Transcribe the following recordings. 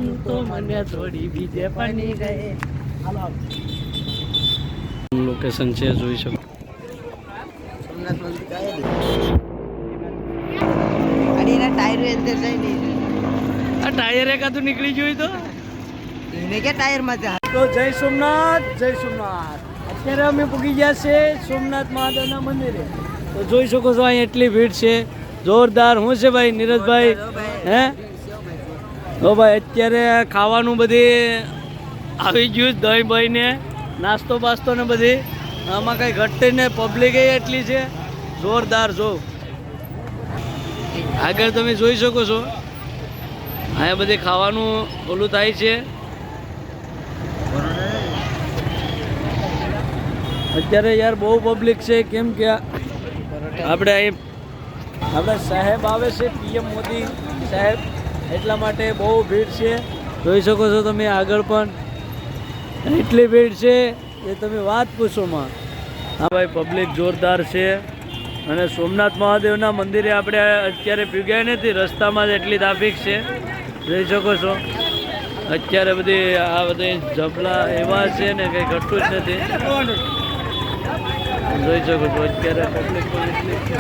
જાન તો મને થોડી બીજે પડી ગઈ. લોકેશન છે જોઈ શકો. સોમનાથ મંદિર ગાડીના ટાયર અંદર જાય નહીં. આ ટાયર એકાદું નીકળી ગયું તો એને કે ટાયર માં જા. તો જય સોમનાથ, જય સોમનાથ. અત્યારે અમે પૂગી ગયા છે સોમનાથ મહાદેવના મંદિરે. તો જોઈ શકો છો અહીં એટલી ભીડ છે જોરદાર. શું છે ભાઈ નીરજભાઈ? હે તો ભાઈ અત્યારે ખાવાનું બધી આવી ગયું દહીં બહીં ને નાસ્તો બાસ્તો ને બધી. આમાં કઈ ઘટતી ને પબ્લિક એટલી છે જોરદાર. જો આગળ તમે જોઈ શકો છો અહીંયા બધી ખાવાનું ઓલું થાય છે. અત્યારે યાર બહુ પબ્લિક છે કેમ કે આપણે અહીં આપણા સાહેબ આવે છે પીએમ મોદી સાહેબ, એટલા માટે બહુ ભીડ છે. જોઈ શકો છો તમે આગળ પણ એટલી ભીડ છે એ તમે વાત પૂછોમાં. હા ભાઈ પબ્લિક જોરદાર છે. અને સોમનાથ મહાદેવના મંદિરે આપણે અત્યારે પૂગ્યા નથી, રસ્તામાં જ એટલી ટ્રાફિક છે જોઈ શકો છો. અત્યારે બધી આ બધી ઝબલા એવા છે ને કંઈ ઘટતું જ નથી જોઈ શકો છો. અત્યારે પબ્લિક પણ એટલી છે.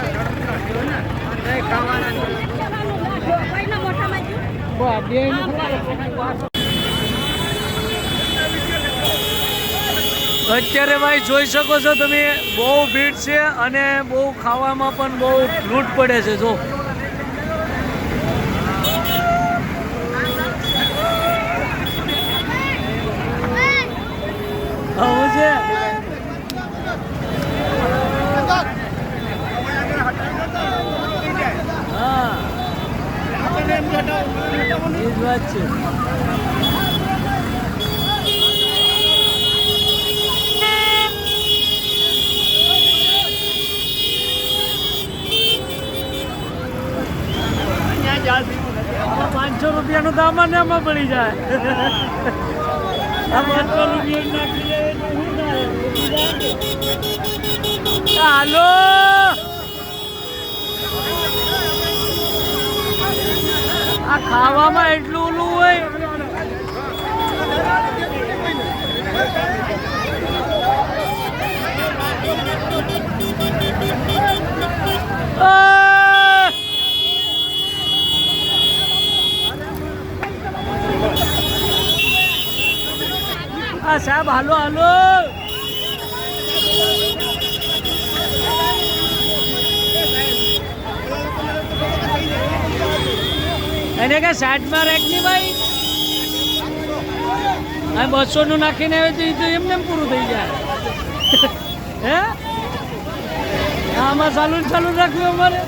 અત્યારે ભાઈ જોઈ શકો છો તમે બહુ ભીડ છે અને બહુ ખાવામાં પણ બહુ લૂંટ પડે છે. જો આવું છે. હા એ જ વાત છે. ₹500 નું દામન એમાં પડી જાય. આ ₹500 નાખી હાલો. આ ખાવામાં એટલું ઓલું હોય. આ સાહેબ હાલો હાલો. એને કે સાઈડમાં રાખ ની ભાઈ. આ 200 નું નાખીને આવે તો એમને પૂરું થઈ જાય. હે આમાં ચાલુ રાખ્યું અમારે.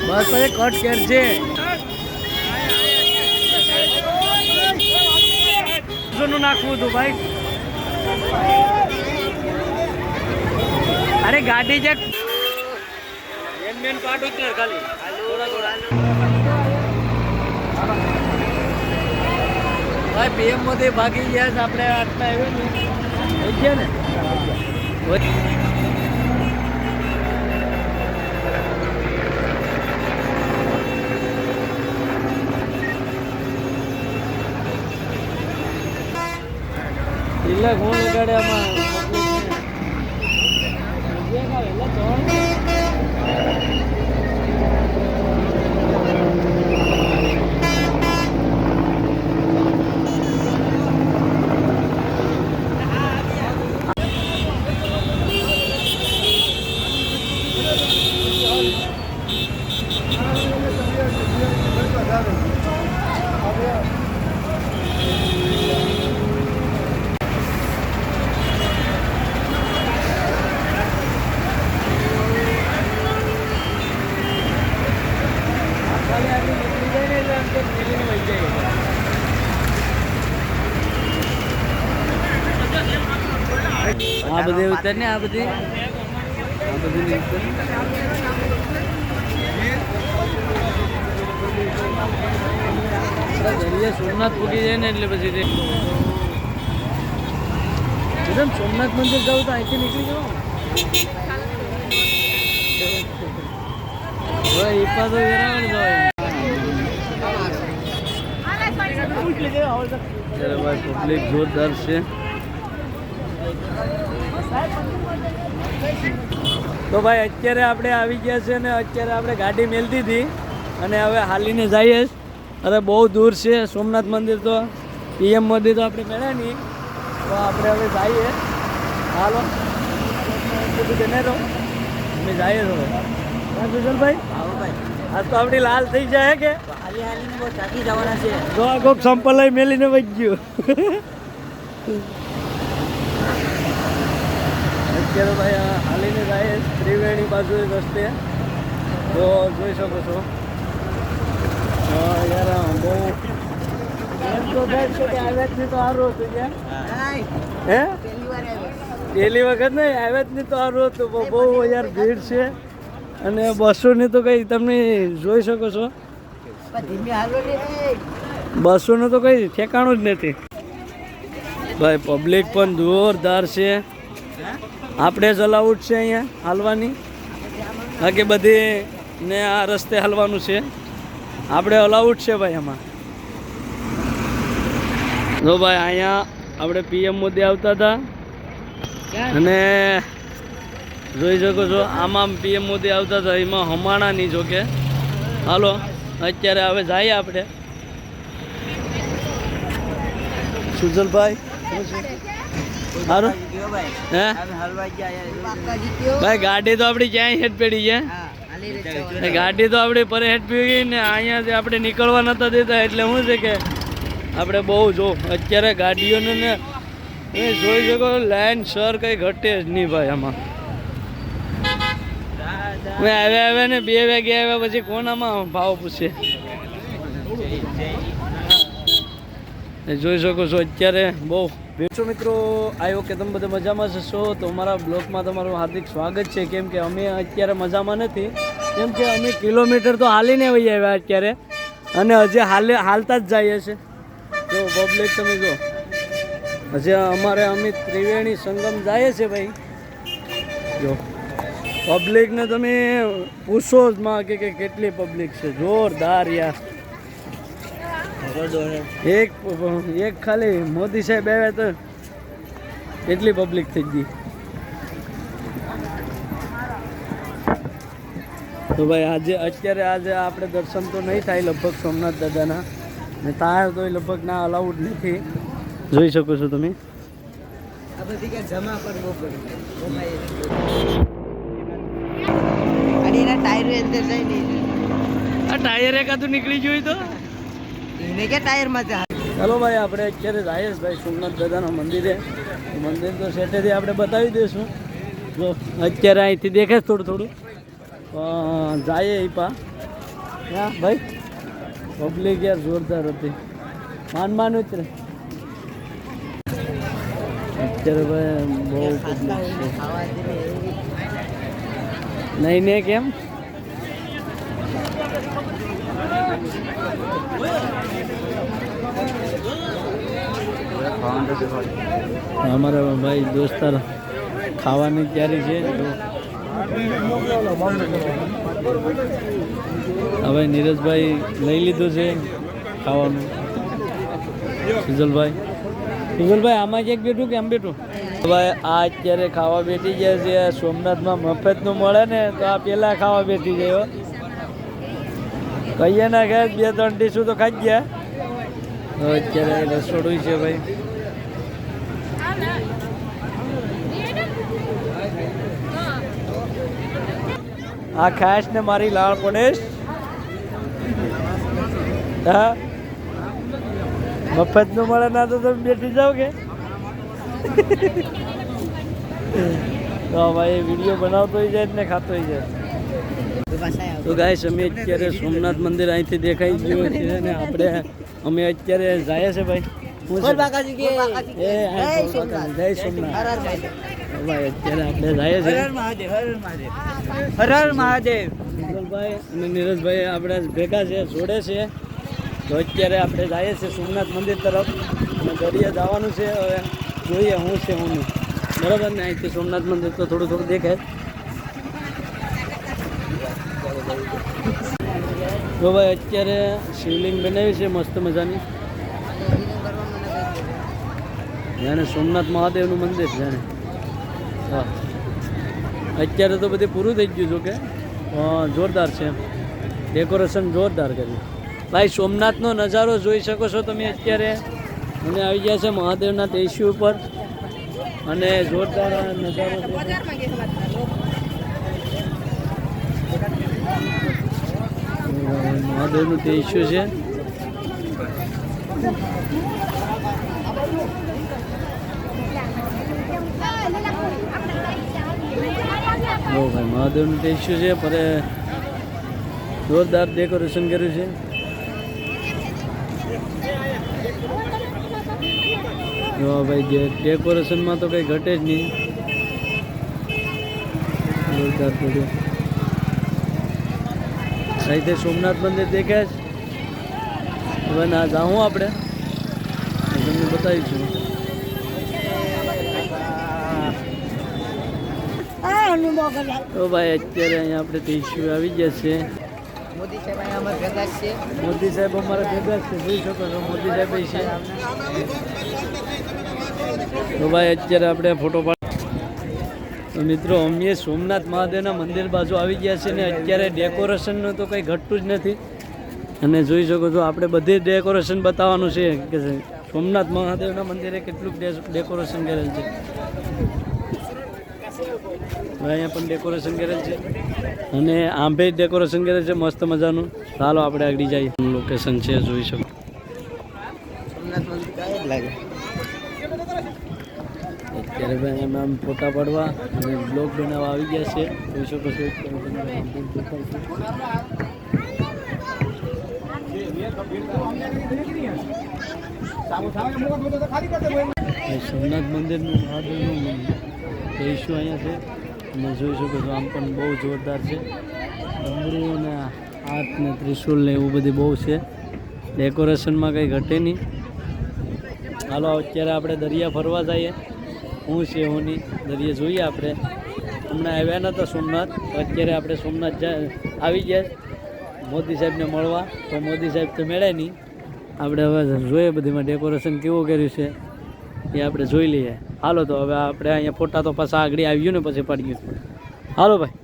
બસ પછી કટ કરજે. નું નાખવું હતું ભાઈ. અરે ગાડી જે મેન પાર્ટ ઉતરે ખાલી ભાઈ પીએમ મોદી ભાગી ગયા છે. આપણે આટલા આવ્યો ને થઈ ગયા ને. એટલે કોણ લગાડે આમાં આ બધી ઉતર ને આ બધી સોમનાથ પૂકી જાય ને એટલે પછી સોમનાથ મંદિર જાવ તો અહીંથી નીકળી જાઓ. ભાઈ ઈપા તો વેરાવળ જાય ત્યારે ભાઈ પબ્લિક જોરદાર છે. તો ભાઈ અત્યારે આપણે આવી ગયા છે ને અત્યારે આપણે ગાડી મેલતી હતી અને હવે હાલીને જઈએ. અરે બહુ દૂર છે સોમનાથ મંદિર, તો પીએમ મોદી તો આપણે મળ્યા નહીં, તો આપણે હવે જઈએ. હાલો બને રહો, અમે જઈએ તો સુજલભાઈ. આવો ભાઈ, આજ તો આપણી લાલ થઈ જાય કે હાલી હાલીને બહુ થાકી જવાના છે. જો આ કોક સંપલ લઈ મેલીને વહી ગયું. અત્યારે ભાઈ આ હાલીને જાય ત્રિવેણી બાજુ રસ્તે, તો જોઈ શકો છો. યાર બહુ એમ તો થાય છે કે આવ્યા જ નહીં તો સારું હતું ત્યાં. હે પહેલી વાર આવ્યો. પહેલી વખત નહીં આવ્યા જ નહીં તો સારું હતું. બહુ યાર ભીડ છે અને બસોની તો કંઈ તમે જોઈ શકો છો. પણ ધીમે હાલો ને. બસોનું તો કંઈ ઠેકાણું જ નથી ભાઈ. પબ્લિક પણ જોરદાર છે. આપણે જ અલાઉડ છે અહીંયા હાલવાની, બાકી બધી ને આ રસ્તે હાલવાનું છે. આપણે અલાઉડ છે ભાઈ આમાં. જો ભાઈ અહીંયા આપણે પીએમ મોદી આવતા હતા અને જોઈ શકો છો આમાં પીએમ મોદી આવતા હતા, એમાં હમાણા નહીં જોકે. હાલો અત્યારે હવે જઈએ આપણે. સુજલભાઈ સારું હે ભાઈ. ગાડી તો આપણી ક્યાંય હેડ પડી છે. ગાડી તો આપણી પર હેડ પડી ગઈ ને અહીંયાથી આપણે નીકળવા નતા દેતા, એટલે શું છે કે આપણે બહુ જો અત્યારે ગાડીઓને ને તમે જોઈ શકો લાઈન સર કંઈ ઘટે જ નહીં ભાઈ આમાં. આવ્યા ને 2 વાગે આવ્યા પછી કોણ આમાં ભાવ પૂછે. જોઈ શકો છો અત્યારે બહુ ભીડ છો. મિત્રો આવ્યો કે તમે બધા મજામાં જશો, તો અમારા બ્લોગમાં તમારું હાર્દિક સ્વાગત છે. કેમ કે અમે અત્યારે મજામાં નથી, કેમ કે અમે કિલોમીટર તો હાલીને વહી આવ્યા અત્યારે અને હજી હાલતા જ જઈએ છે. જો પબ્લિક તમે જો હજી અમારે અમે ત્રિવેણી સંગમ જાય છે ભાઈ. જો પબ્લિકને તમે પૂછો જ માં કે કેટલી પબ્લિક છે. જોરદાર યાર. એક ખાલી મોદી સાહેબ આવ્યા તો એટલી પબ્લિક થઈ ગઈ. તો ભાઈ અત્યારે આપણે દર્શન તો નહીં થાય લગભગ સોમનાથ દાદાના, ને થાય તો લગભગ ના અલાઉડ નથી. જોઈ શકો છો તમે. આ બધી કે જમા કરવો પડે. અને એના ટાયર અંદર જાય નહીં. આ ટાયર એકાદું નીકળી જોયું તો એને કે ટાયરમાં જા. ચાલો ભાઈ આપણે અત્યારે જઈએ ભાઈ સોમનાથ દાદાના મંદિરે. મંદિર તો સેટેથી આપણે બતાવી દઈશું. જો અત્યારે અહીંથી દેખે થોડું થોડું જઈએ પા. હા ભાઈ પબ્લિક યાર જોરદાર હતી. માન ઉતરે અત્યારે ભાઈ બહુ પબ્લિક છે. નહીં ને કેમ અમારા ભાઈ દોસ્તાર ખાવાની તૈયારી છે. હવે નીરજભાઈ લઈ લીધું છે ખાવાનું. સુજલભાઈ આમાં ક્યાંક બેઠું કે આમ બેઠું? ભાઈ આ અત્યારે ખાવા બેઠી જાય છે. સોમનાથમાં મફતનું મળે ને તો આ પહેલાં ખાવા બેઠી જાય. કહીએ ના કે 2-3 ડીશું તો ખાઈ ગયા. તો અત્યારે રસોડું છે ભાઈ. આ ખાસ ને મારી લાળ પડેશ. હા મફતનું મળે ના તો તમે બેઠી જાઓ કે. તો ભાઈ વિડીયો બનાવતો જાય ને ખાતો જાય. તો ગાઈસ અમે અત્યારે સોમનાથ મંદિર અહીંથી દેખાઈ ગયું છે ને અમે અત્યારે જાય છે ભાઈ. જય સોમનાથ ભાઈ. અત્યારે આપણે જાય છે. હર હર મહાદેવ. વિમલભાઈ અને નીરજભાઈ આપણે ભેગા છે, જોડે છે. તો અત્યારે આપણે જઈએ છીએ સોમનાથ મંદિર તરફ અને દરિયા જવાનું છે. હવે જોઈએ શું છે હું નહીં. બરાબર ને અહીંથી સોમનાથ મંદિર તો થોડું દેખાય. તો ભાઈ અત્યારે શિવલિંગ બનાવી છે મસ્ત મજાની. જાણે સોમનાથ મહાદેવનું મંદિર જાણે. હા અત્યારે તો બધું પૂરું થઈ ગયું છું કે જોરદાર છે એમ ડેકોરેશન જોરદાર કર્યું. ભાઈ સોમનાથનો નજારો જોઈ શકો છો તમે અત્યારે. અને આવી ગયા છે મહાદેવના ટેસ્યુ ઉપર અને જોરદાર નજારો છે. મહાદેવનું ટેસ્યુ છે. ભાઈ મહાદેવનું ટેસ્યુ છે પર જોરદાર ડેકોરેશન કર્યું છે. જો ભાઈ ડેકોરેશનમાં તો કંઈ ઘટે જ નહીં. જોરદાર કર્યું. સાહિત્ય સોમનાથ મંદિર દેખાય છે. હવે ના જાઉં આપણે તમને બતાવીશું. તો ભાઈ અત્યારે અહીંયા આપણે ટેસ્યુ આવી ગયા છે. મોદી સાહેબ અહીંયા અમારા ભેગા જ છે. મોદી સાહેબ અમારા ભેગા જ છે. જોઈ શકો છો મોદી સાહેબ છે. તો ભાઈ અત્યારે આપણે ફોટો પાડ. તો મિત્રો અમે સોમનાથ મહાદેવના મંદિર બાજુ આવી ગયા છે ને અત્યારે ડેકોરેશનનું તો કંઈ ઘટતું જ નથી. અને જોઈ શકો છો આપણે બધી ડેકોરેશન બતાવવાનું છે કે સોમનાથ મહાદેવના મંદિરે કેટલું ડેકોરેશન કરેલ છે. અહીંયા પણ ડેકોરેશન કરેલ છે અને આંબે ડેકોરેશન કરેલ છે મસ્ત મજાનું. ચાલો આપણે આગળ જઈએ. લોકેશન છે જોઈ શકો. સોમનાથ મંદિર કાંઈ જ લાગે. અત્યારે ભાઈ અમે આમ ફોટા પાડવા અને બ્લોગ બનાવવા આવી ગયા છે. જોઈ શકો છો સોમનાથ મંદિરનું મહાદેવનું ટેસ્યુ અહીંયા છે. અને જોઈ શકો છો આમ પણ બહુ જોરદાર છે. ડમરું ને હાથ ને ત્રિશુલ ને એવું બધું બહુ છે. ડેકોરેશનમાં કંઈ ઘટે નહીં. હાલો અત્યારે આપણે દરિયા ફરવા જઈએ. હું છે હું નહીં દરિયા જોઈએ આપણે. હમણાં આવ્યા નહોતા સોમનાથ. અત્યારે આપણે સોમનાથ આવી ગયા મોદી સાહેબને મળવા. તો મોદી સાહેબ તો મળ્યા નહીં. આપણે હવે જોઈએ બધીમાં ડેકોરેશન કેવું કર્યું છે એ આપણે જોઈ લઈએ. હાલો તો હવે આપણે અહીંયા ફોટા તો પાછા આગળ આવ્યું ને પછી પડી ગયું. હાલો ભાઈ.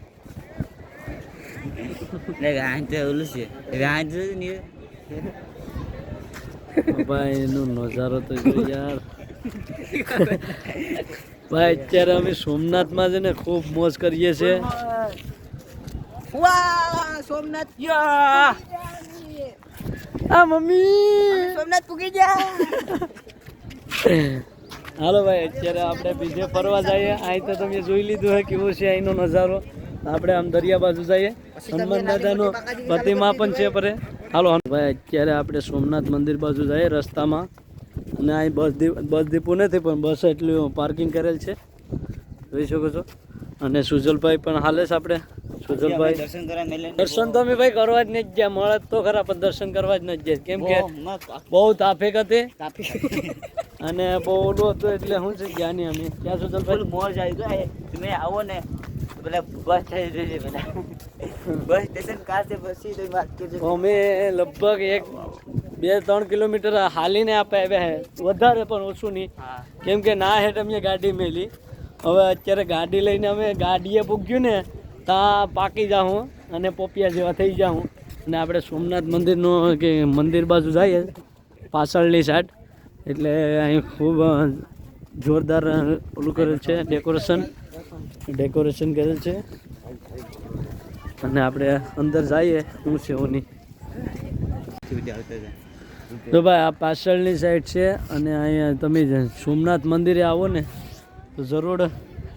ભાઈ એનો નજારો તો જો યાર. ભાઈ અત્યારે અમે સોમનાથમાં છે ને ખૂબ મોજ કરીએ છીએ. સોમનાથ આ મમ્મી સોમનાથ પૂકી ગયા. હાલો ભાઈ અત્યારે આપણે બીજે ફરવા જઈએ. અહીં તો તમે જોઈ લીધું હોય કેવો છે અહીંનો નજારો. આપણે આમ દરિયા બાજુ જઈએ. હનુમાન દાદાનો પ્રતિમા પણ છે પરે. હાલો ભાઈ અત્યારે આપણે સોમનાથ મંદિર બાજુ જઈએ રસ્તામાં. અને અહીં બસ ડીપો નથી પણ બસ એટલું પાર્કિંગ કરેલ છે જોઈ શકો છો. અને સુજલભાઈ પણ હાલે છે. આપણે સુજલભાઈ દર્શન તો અમે ભાઈ કરવા જ નહીં ગયા. મળે તો ખરા પણ દર્શન કરવા જ નથી ગયા. કેમ કે બહુ તાફેક હતી અને બહુ ઓલું હતું એટલે શું છે ગયા નહીં અમે. ક્યાં સુજલભાઈ મોજ આવી ગયો. તમે આવો ને પેલા બસ થઈ જશે પેલા બસ સ્ટેશન કાશે પછી તો વાત કરજો. અમે લગભગ 2-3 કિલોમીટર હાલીને આવ્યા હે. વધારે પણ ઓછું નહીં. કેમ કે ના હેઠ અમે ગાડી મેલી. હવે અત્યારે ગાડી લઈને અમે ગાડીએ પૂગ્યું ને ત્યાં પાકી જાઉં અને પોપિયા જેવા થઈ જાઉં. અને આપણે સોમનાથ મંદિરનું કે મંદિર બાજુ જઈએ પાછળની સાઈડ. એટલે અહીં ખૂબ જોરદાર ઓલું કરેલ છે ડેકોરેશન કરેલ છે. અને આપણે અંદર જઈએ હું છે ઓની. તો ભાઈ આ પાછળની સાઈડ છે. અને અહીંયા તમે સોમનાથ મંદિરે આવો ને તો જરૂર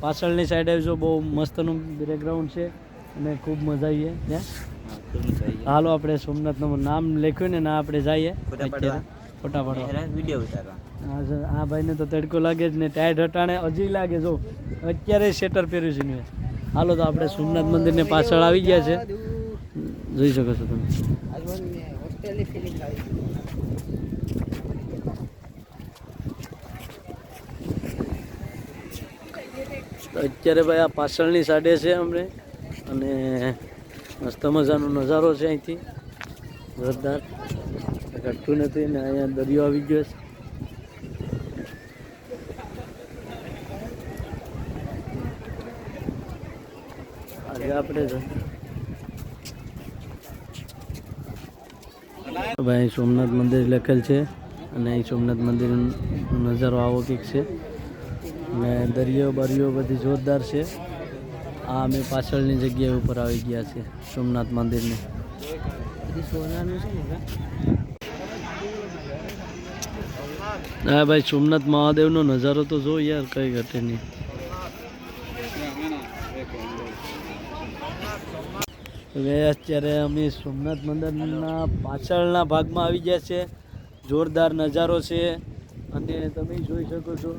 પાછળની સાઈડ આવજો. બહુ મસ્તનું બેકગ્રાઉન્ડ છે અને ખૂબ મજા આવીએ ત્યાં. હાલો આપણે સોમનાથનું નામ લખ્યું ને ના આપણે જઈએ ફોટા પાડવા. વિડીયો ઉતારવા. આ ભાઈને તો તડકો લાગે જ ને. ટાયર હટાણે હજી લાગે. જો અત્યારે શેટર પહેર્યું છે ને. હાલો તો આપણે સોમનાથ મંદિરને પાછળ આવી ગયા છે. જોઈ શકો છો તમે. અત્યારે ભાઈ આ પાછળની સાઈડે છે અમને. અને મસ્ત મજાનો નજારો છે અહીંથી જોરદાર, ઘટતું નથી ને અહીંયા દરિયો આવી ગયો છે. આજે આપણે ભાઈ સોમનાથ મંદિર લખેલ છે અને અહીં સોમનાથ મંદિરનો નજારો આવો કંઈક છે ને દરિયો બરિયો બધી જોરદાર છે. આ અમે પાછળની જગ્યા ઉપર આવી ગયા છે સોમનાથ મંદિરની. હા ભાઈ સોમનાથ મહાદેવનો નજારો તો જો યાર, કઈ ઘટે નહીં. હવે અત્યારે અમે સોમનાથ મંદિરના પાછળના ભાગમાં આવી ગયા છે. જોરદાર નજારો છે અને તમે જોઈ શકો છો.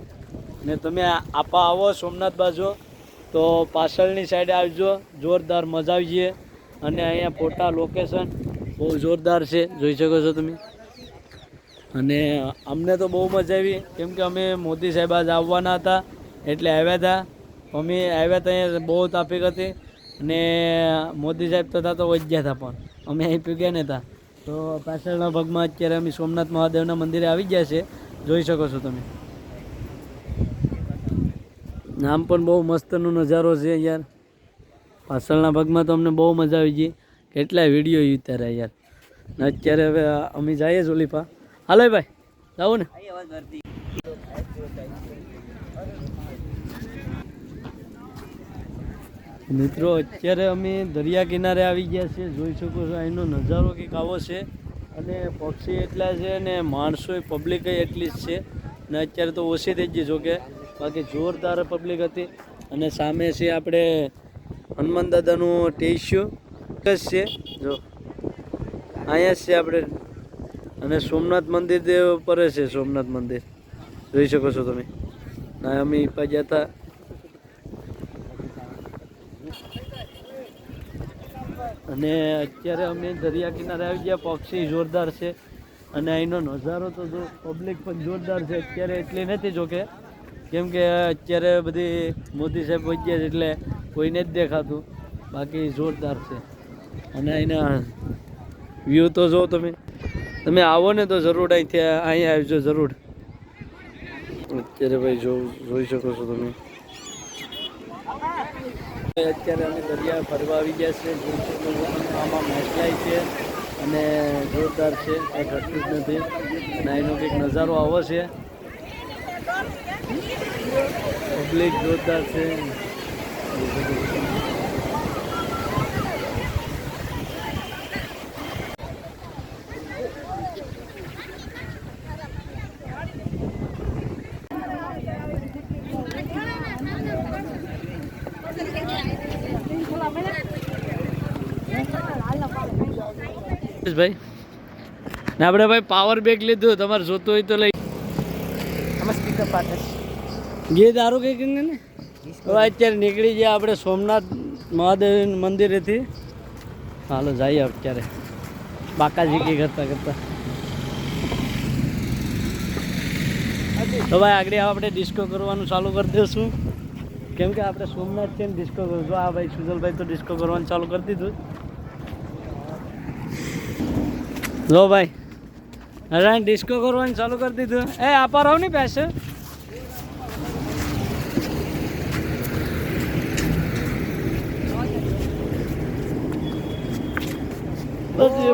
ને તમે આપા આવો સોમનાથ બાજુ તો પાછળની સાઈડે આવજો, જોરદાર મજા આવી છે. અને અહીંયા ફોટા લોકેશન બહુ જોરદાર છે, જોઈ શકો છો તમે. અને અમને તો બહુ મજા આવી, કેમ કે અમે મોદી સાહેબ આજ આવવાના હતા એટલે આવ્યા હતા. અમે આવ્યા હતા અહીંયા બહુ તાપીક હતી અને મોદી સાહેબ તો હતા તો વજ્યા હતા, પણ અમે અહીં પૂગ્યા નહોતા. તો પાછળના ભાગમાં અત્યારે અમે સોમનાથ મહાદેવના મંદિરે આવી ગયા છે, જોઈ શકો છો તમે. નામ પણ બહુ મસ્તનો નજારો છે યાર. પાછળના ભાગમાં તો અમને બહુ મજા આવી ગઈ, કેટલાય વિડીયો ઉતાર્યા યાર. ને અત્યારે હવે અમે જઈએ જોલીપા. હાલો ભાઈ જાઓ ને. મિત્રો અત્યારે અમે દરિયા કિનારે આવી ગયા છીએ, જોઈ શકો છો. અહીંનો નજારો કંઈક આવો છે અને પક્ષી એટલા છે ને માણસો પબ્લિક એટલી જ છે. ને અત્યારે તો ઓછી થઈ ગઈ, જોકે બાકી જોરદાર પબ્લિક હતી. અને સામે છે આપણે હનુમાન દાદાનું ટેસ્યુ છે, જો અહીંયા જ છે આપણે. અને સોમનાથ મંદિર દેવ પર છે, સોમનાથ મંદિર જોઈ શકો છો તમે. ના અમે ગયા હતા. અને અત્યારે અમે દરિયા કિનારે આવી ગયા. પક્ષી જોરદાર છે અને અહીંનો નજારો તો જો પબ્લિક પણ જોરદાર છે. અત્યારે એટલી નથી જોકે, કેમ કે અત્યારે બધી મોદી સાહેબ વહી ગયા છે એટલે કોઈને જ દેખાતું, બાકી જોરદાર છે. અને અહીંના વ્યૂ તો જો તમે આવો ને તો જરૂર અહીંથી અહીંયા આવજો જરૂર. અત્યારે ભાઈ જોઈ શકો છો તમે. અત્યારે અમે દરિયા ફરવા આવી ગયા છે, જોઈ શકો છો. આમાં મેસલાઈ છે અને જોરદાર છે, કંઈ ઘટતું જ નથી. અને એનો કંઈક નજારો આવો છે, પબ્લિક જોરદાર છે. ભાઈ ને આપણે ભાઈ પાવર બેગ લીધું, તમારે જોતું હોય તો લઈ. ગીત સારું કંઈક ને. હવે અત્યારે નીકળી ગયા આપણે સોમનાથ મહાદેવ મંદિરેથી. હાલો જઈએ અત્યારે બાકાજી કરતા કરતા. તો ભાઈ આગળ આપણે ડિસ્કો કરવાનું ચાલુ કરી દઈશું, કેમ કે આપણે સોમનાથ છે ને ડિસ્કો કરશું. આ ભાઈ સુજલભાઈ તો ડિસ્કો કરવાનું ચાલુ કરી દીધું. લો ભાઈ અરે ડિસ્કો કરવાનું ચાલુ કરી દીધું. એ આપા રહો ને પૈસે.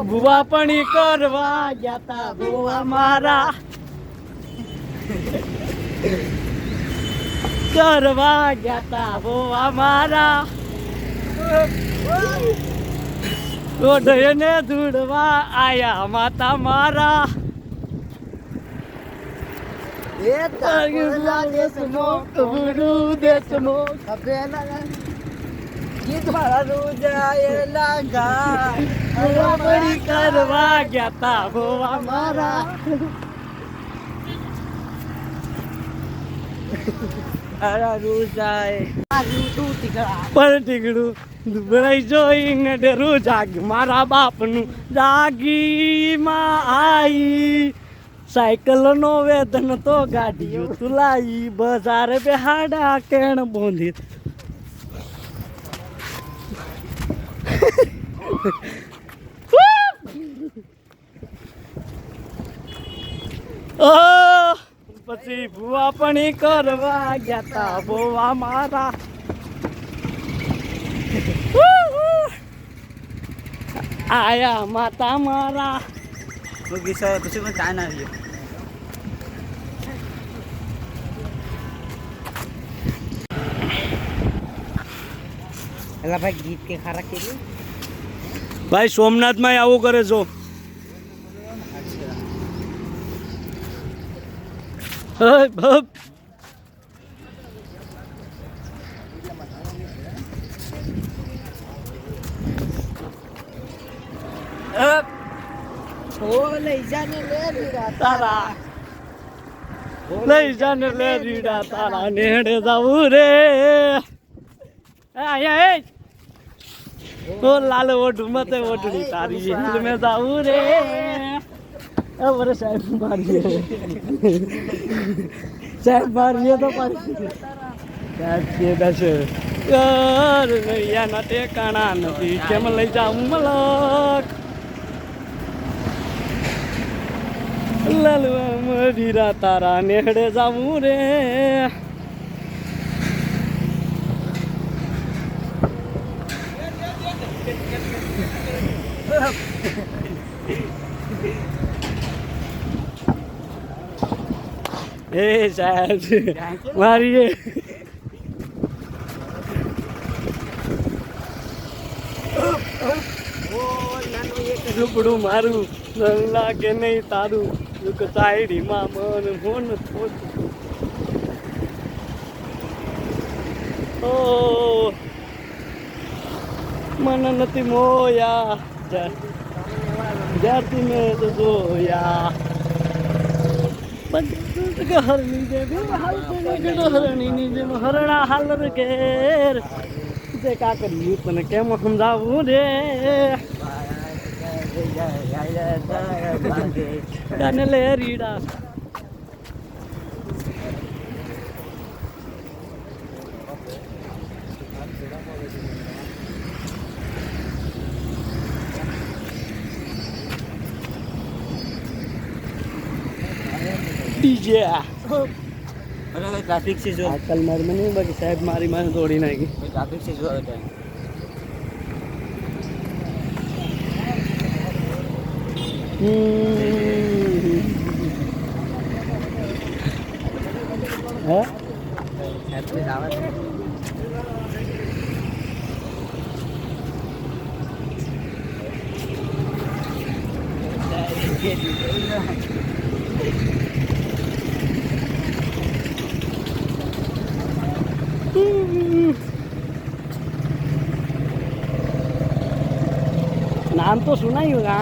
ભુવા પણ કરવા ગયા તા ભુવા મારા, કરવા ગયા તા ભુવા મારા. ઓઢને ધૂળવા આયા માતા મારા. કરવા ગયા તા ભોવા મારા. પણ ટીકડું દુબળાઈ જોઈને ડરું જાગ મારા બાપનું જાગી માં આઈ. સાયકલ નો વેદન તો ગાડીઓ તુલાઈ બજાર બેહાડા કેણ બોંધી. પછી ભૂવા પણ કરવા ગયા તા ભૂવા મારા આયા માતા મારા પછી પણ તાન આવ્યો. એલા ભાઈ ગીત કે ખારા કેલું ભાઈ સોમનાથમાં આવું કરે છો લઈ જાને લે રીડા તારા લઈ જાને લે રીડા તારા નેડે જાવું રે આયા એ ઓ લાલ ઓઢું મતે ઓઢડી તારી હિલ મે જાવું રે એ વરે સાહેબ મારીએ સાહેબ મારીએ તો પાછી સાહેબ કે દશે યાર નૈયા ના ટેકાણા નથી કેમ લઈ જાઉં મલક લાલવા મરીરા તારા નેહડે જાવું રે એ સાહેબ મારીએ ઝૂપડું મારું લાગે નહીં તારું દુઃખ સાયડીમાં મન હોન ઓ મન નથી મોયા જ્યારથી મેં તો જોયા હરણી જેમ હરણા હાલર ઘેર તે કા કર્યું તને કેમ સમજાવું રે તને લે રીડા ડીજે ટ્રાફિક છે જો આજકાલ મારી મને બાકી સાહેબ મારી મને તોડી નાખી ટ્રાફિક છે જો હે नाम तो सुना ही होगा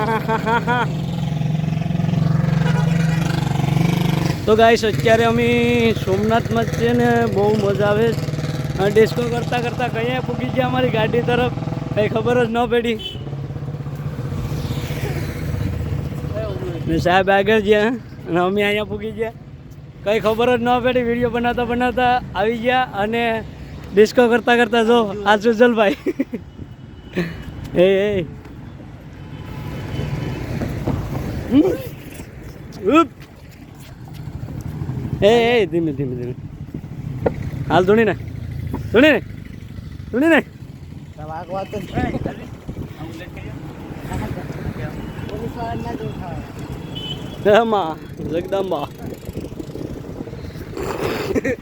તો ગાઈસ અત્યારે અમે સોમનાથમાં જ છે ને બહુ મજા આવે ડિસ્કો કરતાં કરતાં કયા પૂગી ગયા અમારી ગાડી તરફ કંઈ ખબર જ ન પડી ને સાહેબ આગળ ગયા અને અમે અહીંયા પૂગી ગયા કંઈ ખબર જ ન પડી વિડીયો બનાવતા બનાવતા આવી ગયા અને ડિસ્કો કરતાં કરતાં જો આ સુજલભાઈ એ ઉપ એ ધીમે ધીમે ધીમે હાલ ધોણી ને એમાં જગદંબા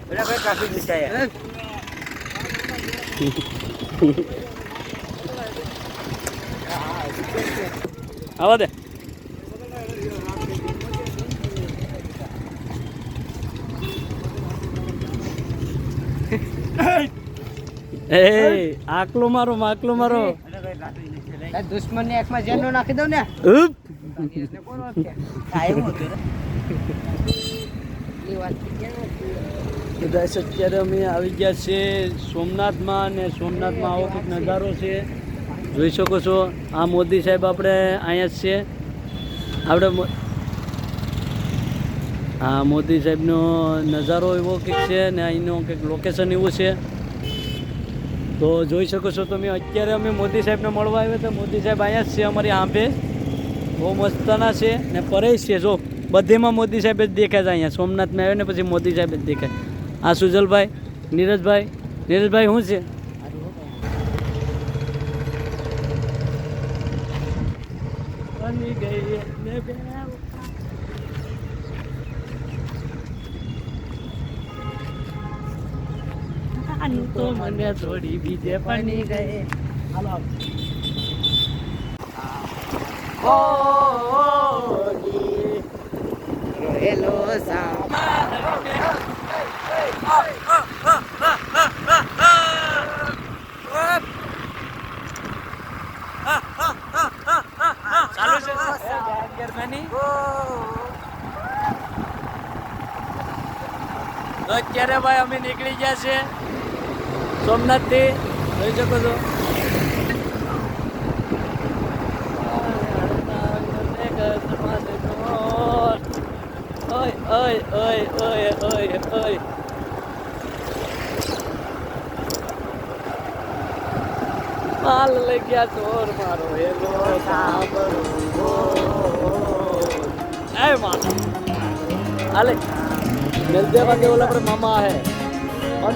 ટ્રાફિક દિશાય આવા દે એ આકલો મારો દુશ્મન ની આંખમાં જેનો નાખી દઉં ને અત્યારે અમે આવી ગયા છે સોમનાથમાં અને સોમનાથમાં આવો કંઈક નજારો છે જોઈ શકો છો આ મોદી સાહેબ આપણે અહીંયા જ છે આપણે હા મોદી સાહેબનો નજારો એવો કંઈક છે ને અહીંનો કંઈક લોકેશન એવું છે તો જોઈ શકો છો તમે અત્યારે અમે મોદી સાહેબને મળવા આવ્યા હતા. મોદી સાહેબ અહીંયા જ છે અમારી આંબે, બહુ મસ્તના છે ને પરેશ છે. જો બધેમાં મોદી સાહેબ જ દેખાય છે. અહીંયા સોમનાથમાં આવ્યો ને પછી મોદી સાહેબ જ દેખાય. આ સુજલભાઈ, નીરજભાઈ. નીરજભાઈ શું છે? બની ગઈ ને તો મને થોડી બીજે બની ગઈ. હાલો હેલો સામ ચાલુ છે ગેરમાની. તો અત્યારે ભાઈ અમે નીકળી ગયા છે સોમનાથથી, જોઈ શકો છો. માલ લઈ ગયા ચોર મારો હેલો એ માલ હાલે मिलते वाले बोला पर मामा है और